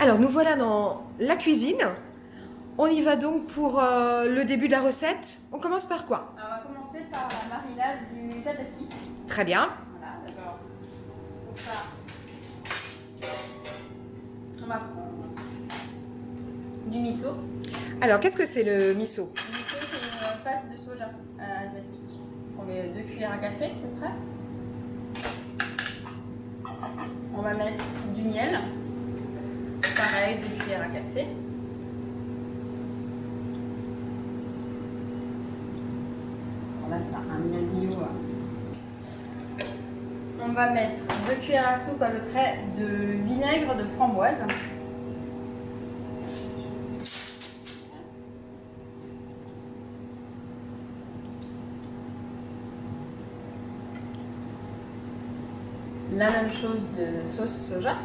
Alors nous voilà dans la cuisine. On y va donc pour le début de la recette. On commence par quoi? Alors, on va commencer par la marinade du tataki. Très bien. Voilà, d'abord, pour ça, on va prendre du miso. Alors qu'est-ce que c'est le miso? Le miso, c'est une pâte de soja asiatique. On met 2 cuillères à café, à peu près. On va mettre du miel. Pareil, 2 cuillères à café. Là, c'est un miel bio. On va mettre 2 cuillères à soupe à peu près de vinaigre de framboise. La même chose de sauce soja.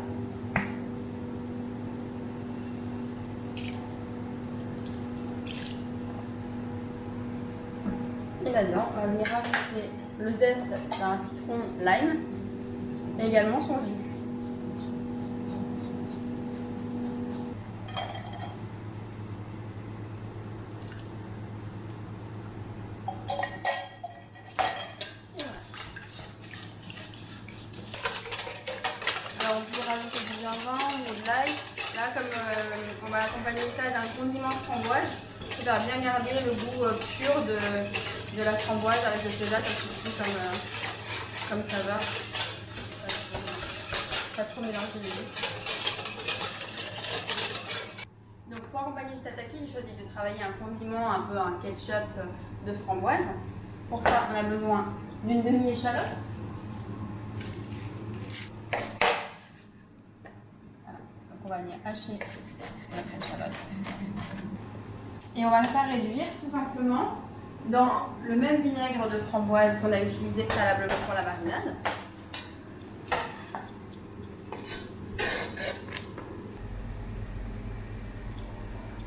Et là-dedans, on va venir rajouter le zeste d'un citron lime et également son jus. Alors on peut rajouter du gingembre ou de l'ail. Là, comme on va accompagner ça d'un condiment framboise, qui va bien garder le goût pur de la framboise avec le soja, ça suffit comme ça va. Pas trop mélanger les deux. Donc pour accompagner ce tataki, j'ai choisi de travailler un condiment, un peu un ketchup de framboise. Pour ça, on a besoin d'une demi-échalote. Voilà. Donc on va venir hacher notre échalote. Et on va le faire réduire tout simplement dans le même vinaigre de framboise qu'on a utilisé préalablement pour la marinade.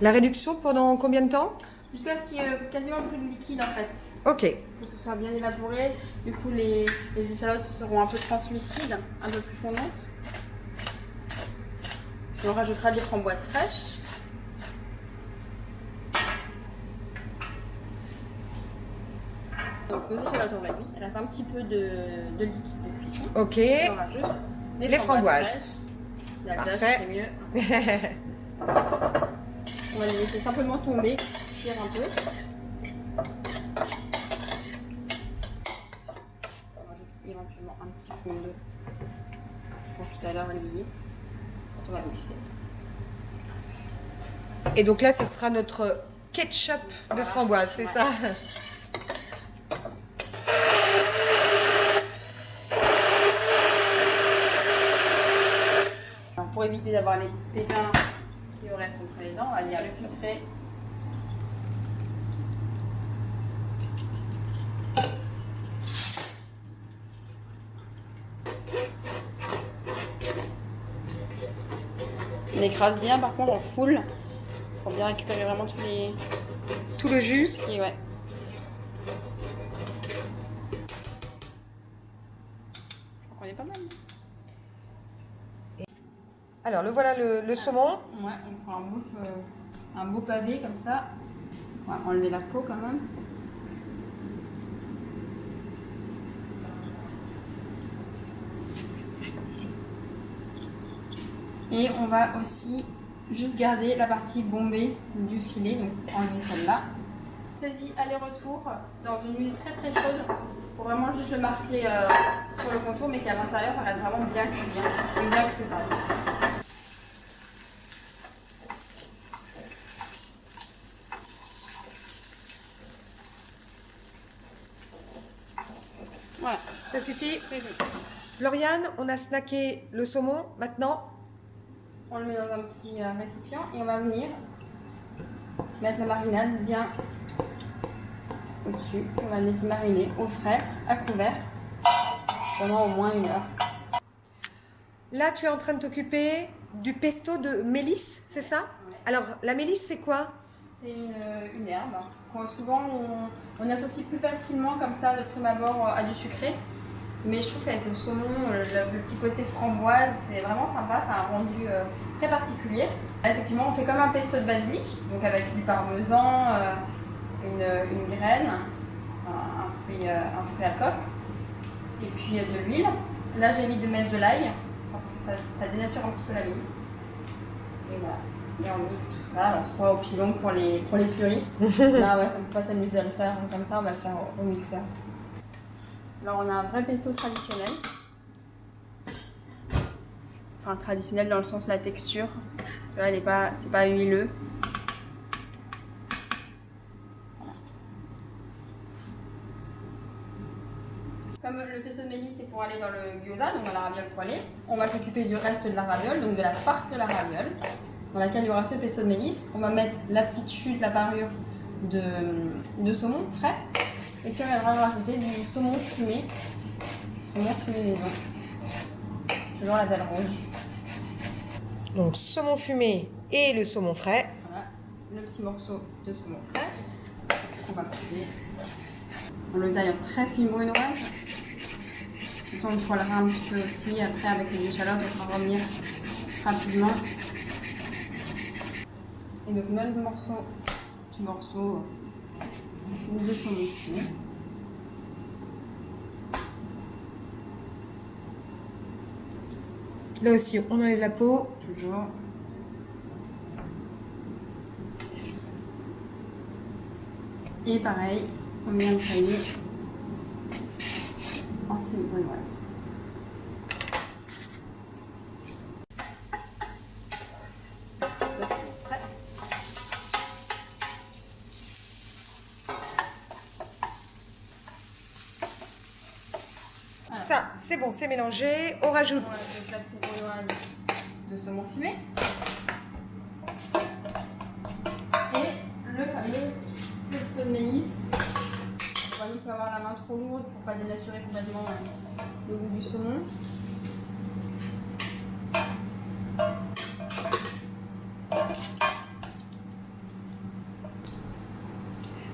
La réduction pendant combien de temps? Jusqu'à ce qu'il y ait quasiment plus de liquide en fait. Ok. Que ce soit bien évaporé. Du coup, les échalotes seront un peu translucides, un peu plus fondantes. Et on rajoutera des framboises fraîches. Donc nos échalotes ont réduit. Il reste un petit peu de liquide de cuisson. Ok. Et on rajoute Les framboises. fraîches. D'Alsace, Parfait. c'est mieux. On va les laisser simplement tomber, cuire un peu. On rajoute éventuellement un petit fond d'eau pour tout à l'heure lier. On va mixer. Et donc là, ce sera notre ketchup de framboise, c'est ça? Alors, pour éviter d'avoir les pépins qui auraient entre les dents, on va venir le filtrer. On écrase bien, par contre, on foule pour bien récupérer vraiment Tout le jus. Et ouais. Je crois qu'on est pas mal. Alors, le voilà le saumon. Ouais, on prend un beau pavé comme ça. On va enlever la peau quand même. Et on va aussi juste garder la partie bombée du filet, donc enlever celle-là. Saisie aller-retour dans une huile très très chaude pour vraiment juste le marquer sur le contour, mais qu'à l'intérieur ça reste vraiment bien cuit, bien cru, pardon. Voilà, Ça suffit. très joli. Floriane, on a snacké le saumon. Maintenant, On le met dans un petit récipient et on va venir mettre la marinade bien au-dessus. On va le laisser mariner au frais, à couvert, pendant au moins 1 heure. là, tu es en train de t'occuper du pesto de mélisse, c'est ça? Ouais. Alors, la mélisse, c'est quoi? C'est une herbe qu'on souvent on associe plus facilement comme ça de prime abord à du sucré. Mais je trouve qu'avec le saumon, le petit côté framboise, c'est vraiment sympa, c'est un rendu très particulier. Effectivement, on fait comme un pesto de basilic, donc avec du parmesan, une graine, un fruit à coque, et puis de l'huile. Là, j'ai mis de mettre de l'ail, parce que ça dénature un petit peu la mélisse. Et voilà. Et on mixe tout ça, alors soit au pilon pour les puristes. Là, ouais, ça ne peut pas s'amuser à le faire comme ça, on va le faire au mixeur. Alors, on a un vrai pesto traditionnel. Enfin, traditionnel dans le sens de la texture. Là, c'est pas huileux. Comme le pesto de mélisse c'est pour aller dans le gyoza, donc dans la raviole poêlée, on va s'occuper du reste de la raviole, donc de la farce de la raviole, dans laquelle il y aura ce pesto de mélisse. On va mettre la petite chute, la parure de saumon frais, et puis on viendra rajouter du saumon fumé maison, toujours la belle rouge. Donc saumon fumé et le saumon frais. Voilà, le petit morceau de saumon frais qu'on va couper. On le taille en très fine brunoise. On le poêlera un petit peu aussi. Après, avec les échalotes, on fera revenir rapidement. Et donc, notre petit morceau de saumon fumé. Là aussi, on enlève la peau. Toujours. Et pareil, on vient de tailler en fine brunoise. Ça, c'est bon, c'est mélangé. On rajoute. On rajoute la petite brunoise de saumon fumé. Et le fameux pesto de mélisse. On peut avoir la main trop lourde pour ne pas dénaturer complètement le goût du saumon.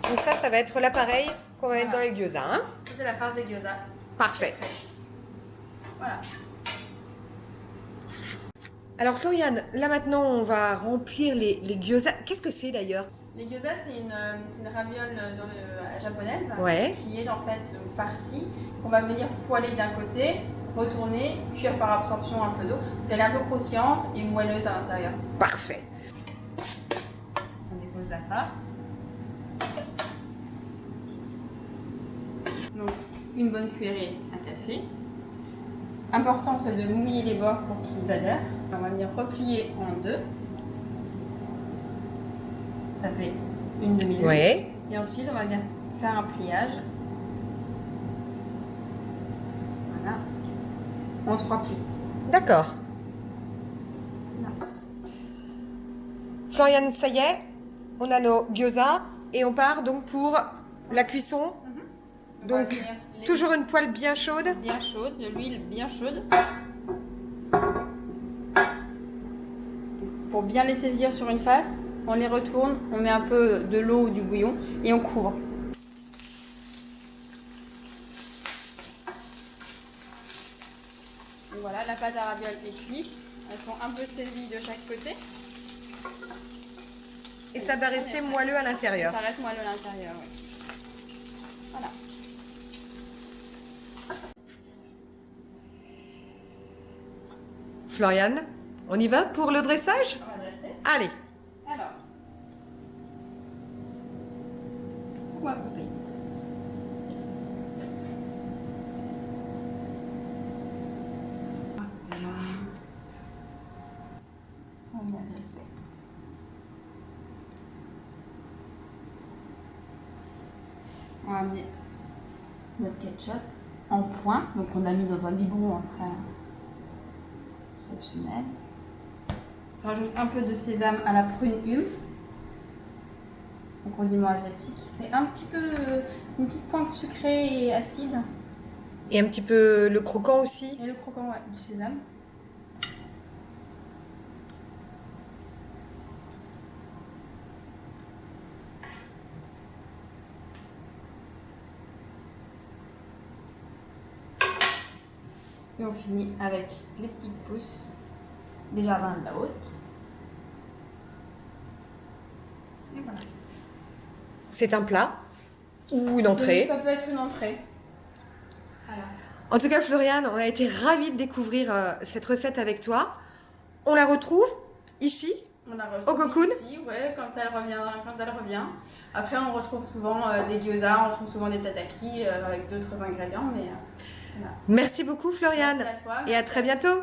Donc ça va être l'appareil qu'on va mettre dans les gyoza. Hein? Ça, c'est la farce des gyoza. Parfait. Voilà. Alors Floriane, là maintenant on va remplir les gyoza. Qu'est-ce que c'est d'ailleurs? Les gyoza, c'est une raviole japonaise Ouais. qui est en fait farcie, qu'on va venir poêler d'un côté, retourner, cuire par absorption un peu d'eau. Elle est un peu croustillante et moelleuse à l'intérieur. Parfait. On dépose la farce. Donc, une bonne cuillerée à café. Important, c'est de mouiller les bords pour qu'ils adhèrent. On va venir replier en deux. Ça fait une demi-heure. Ouais. Et ensuite, on va venir faire un pliage. Voilà. En 3 plis. D'accord. Voilà. Floriane, ça y est, on a nos gyoza et on part donc pour la cuisson. On va Donc, venir les- toujours une poêle bien chaude. bien chaude, de l'huile bien chaude. Pour bien les saisir sur une face, on les retourne, on met un peu de l'eau ou du bouillon et on couvre. Et voilà, la pâte à ravioles est cuite. Elles sont un peu saisies de chaque côté. Et ça va rester moelleux à l'intérieur. Ça reste moelleux à l'intérieur, oui. Voilà. Floriane, on y va pour le dressage? On va dresser. Allez. Alors, on va couper. Voilà. On vient dresser. On va amener notre ketchup en point, donc on a mis dans un biberon après. C'est optionnel. Je rajoute un peu de sésame à la prune hume. Un condiment asiatique. C'est un petit peu une petite pointe sucrée et acide. Et un petit peu le croquant aussi. Et le croquant, ouais, du sésame. Et on finit avec les petits pouces des jardins de la Haute. Et voilà. C'est un plat ou une entrée. Ça peut être une entrée. Voilà. En tout cas, Floriane, on a été ravis de découvrir cette recette avec toi. On la retrouve ici, On la au retrouve cocoon. ici, ouais, quand elle revient. Après, on retrouve souvent des gyoza, on retrouve souvent des tataki avec d'autres ingrédients. Mais, voilà. Merci beaucoup, Floriane. Merci à toi, Et à très bientôt.